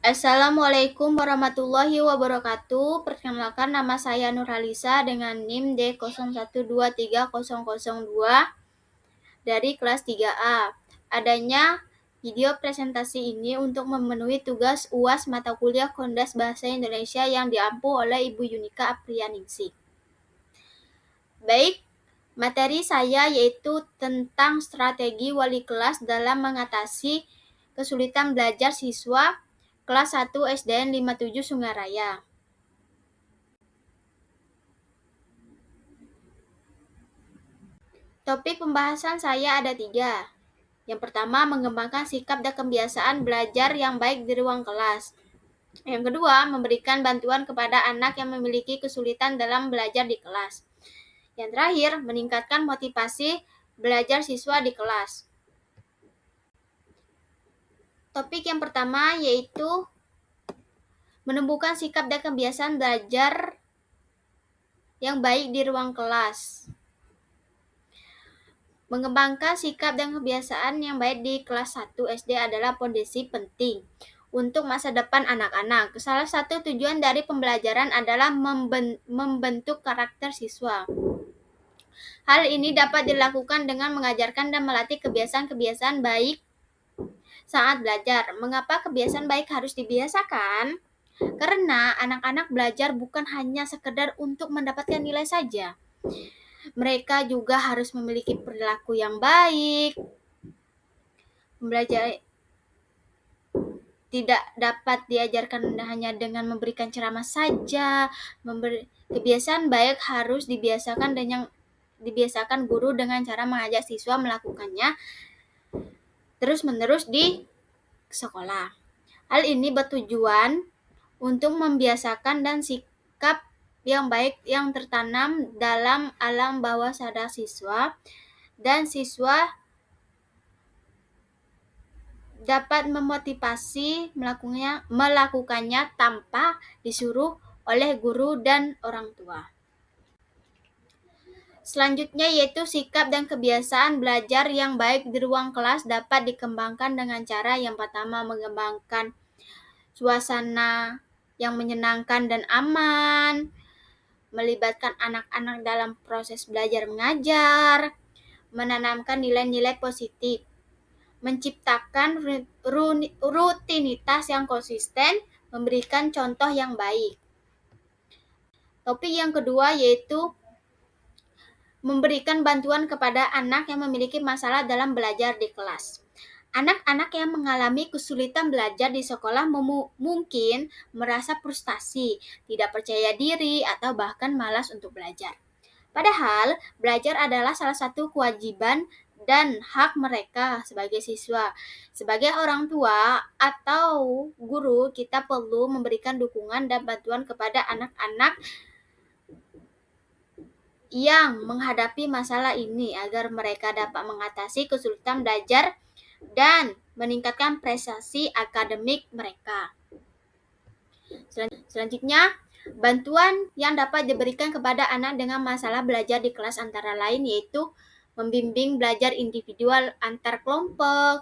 Assalamualaikum warahmatullahi wabarakatuh. Perkenalkan, nama saya Nurhalisa dengan NIM D01230002 dari kelas 3A. Adanya video presentasi ini untuk memenuhi tugas UAS mata kuliah Kondas Bahasa Indonesia yang diampu oleh Ibu Yunika Aprianingsih. Baik, materi saya yaitu tentang strategi wali kelas dalam mengatasi kesulitan belajar siswa kelas 1 SDN 57 Sungaraya. Topik pembahasan saya ada 3. Yang pertama, mengembangkan sikap dan kebiasaan belajar yang baik di ruang kelas. Yang kedua, memberikan bantuan kepada anak yang memiliki kesulitan dalam belajar di kelas. Yang terakhir, meningkatkan motivasi belajar siswa di kelas. Topik yang pertama yaitu menumbuhkan sikap dan kebiasaan belajar yang baik di ruang kelas. Mengembangkan sikap dan kebiasaan yang baik di kelas 1 SD adalah fondasi penting untuk masa depan anak-anak. Salah satu tujuan dari pembelajaran adalah membentuk karakter siswa. Hal ini dapat dilakukan dengan mengajarkan dan melatih kebiasaan-kebiasaan baik saat belajar. Mengapa kebiasaan baik harus dibiasakan? Karena anak-anak belajar bukan hanya sekedar untuk mendapatkan nilai saja. Mereka juga harus memiliki perilaku yang baik. Belajar tidak dapat diajarkan hanya dengan memberikan ceramah saja. Kebiasaan baik harus dibiasakan guru dengan cara mengajak siswa melakukannya terus-menerus di sekolah. Hal ini bertujuan untuk membiasakan dan sikap yang baik yang tertanam dalam alam bawah sadar siswa, dan siswa dapat memotivasi melakukannya tanpa disuruh oleh guru dan orang tua. Selanjutnya yaitu sikap dan kebiasaan belajar yang baik di ruang kelas dapat dikembangkan dengan cara yang pertama, mengembangkan suasana yang menyenangkan dan aman, melibatkan anak-anak dalam proses belajar mengajar, menanamkan nilai-nilai positif, menciptakan rutinitas yang konsisten, memberikan contoh yang baik. Topik yang kedua yaitu memberikan bantuan kepada anak yang memiliki masalah dalam belajar di kelas. Anak-anak yang mengalami kesulitan belajar di sekolah mungkin merasa frustasi, tidak percaya diri, atau bahkan malas untuk belajar. Padahal, belajar adalah salah satu kewajiban dan hak mereka sebagai siswa. Sebagai orang tua atau guru, kita perlu memberikan dukungan dan bantuan kepada anak-anak yang menghadapi masalah ini agar mereka dapat mengatasi kesulitan belajar dan meningkatkan prestasi akademik mereka. Selanjutnya, bantuan yang dapat diberikan kepada anak dengan masalah belajar di kelas antara lain yaitu membimbing belajar individual antar kelompok,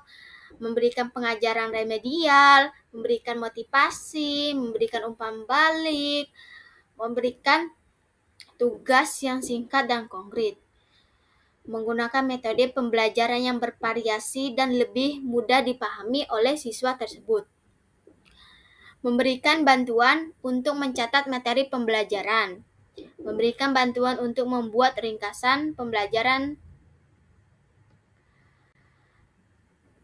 memberikan pengajaran remedial, memberikan motivasi, memberikan umpan balik, memberikan tugas yang singkat dan konkret, menggunakan metode pembelajaran yang bervariasi dan lebih mudah dipahami oleh siswa tersebut. Memberikan bantuan untuk mencatat materi pembelajaran, memberikan bantuan untuk membuat ringkasan pembelajaran.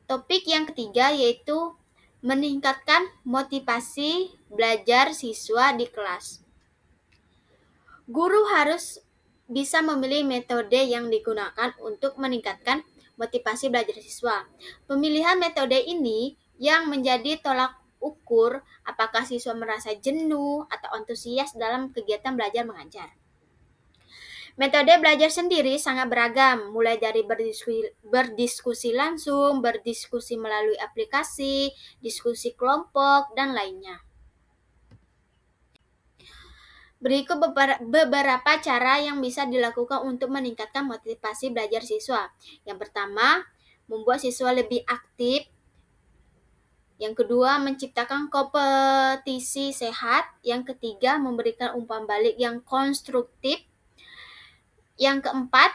Topik yang ketiga yaitu meningkatkan motivasi belajar siswa di kelas. Guru harus bisa memilih metode yang digunakan untuk meningkatkan motivasi belajar siswa. Pemilihan metode ini yang menjadi tolak ukur apakah siswa merasa jenuh atau antusias dalam kegiatan belajar mengajar. Metode belajar sendiri sangat beragam, mulai dari berdiskusi langsung, berdiskusi melalui aplikasi, diskusi kelompok, dan lainnya. Berikut beberapa cara yang bisa dilakukan untuk meningkatkan motivasi belajar siswa. Yang pertama, membuat siswa lebih aktif Yang kedua, menciptakan kompetisi sehat. Yang ketiga, memberikan umpan balik yang konstruktif. Yang keempat,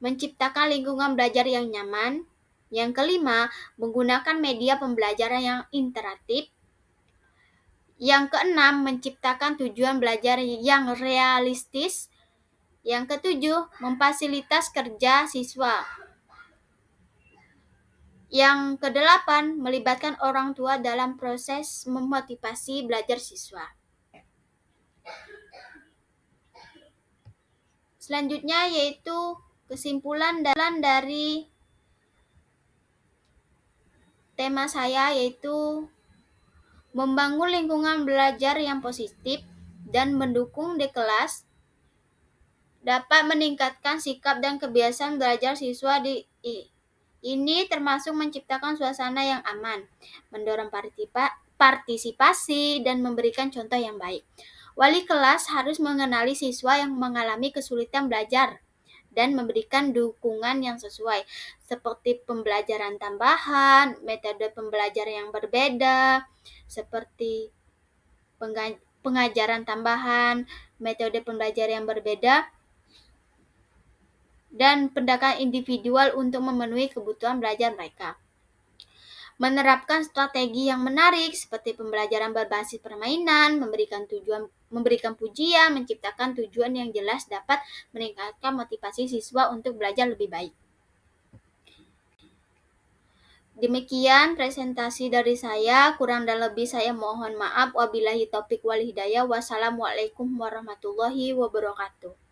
menciptakan lingkungan belajar yang nyaman. Yang kelima, menggunakan media pembelajaran yang interaktif. Yang keenam, menciptakan tujuan belajar yang realistis. Yang ketujuh, memfasilitas kerja siswa. Yang kedelapan, melibatkan orang tua dalam proses memotivasi belajar siswa. Selanjutnya yaitu kesimpulan dari tema saya, yaitu membangun lingkungan belajar yang positif dan mendukung di kelas dapat meningkatkan sikap dan kebiasaan belajar siswa ini termasuk menciptakan suasana yang aman, mendorong partisipasi, dan memberikan contoh yang baik. Wali kelas harus mengenali siswa yang mengalami kesulitan belajar dan memberikan dukungan yang sesuai, seperti pembelajaran tambahan, metode pembelajaran yang berbeda, seperti pengajaran tambahan, metode pembelajaran yang berbeda, dan pendekatan individual untuk memenuhi kebutuhan belajar mereka. Menerapkan strategi yang menarik seperti pembelajaran berbasis permainan, memberikan pujian, menciptakan tujuan yang jelas dapat meningkatkan motivasi siswa untuk belajar lebih baik. Demikian presentasi dari saya, kurang dan lebih saya mohon maaf. Wabillahi taufik wal hidayah. Wassalamualaikum warahmatullahi wabarakatuh.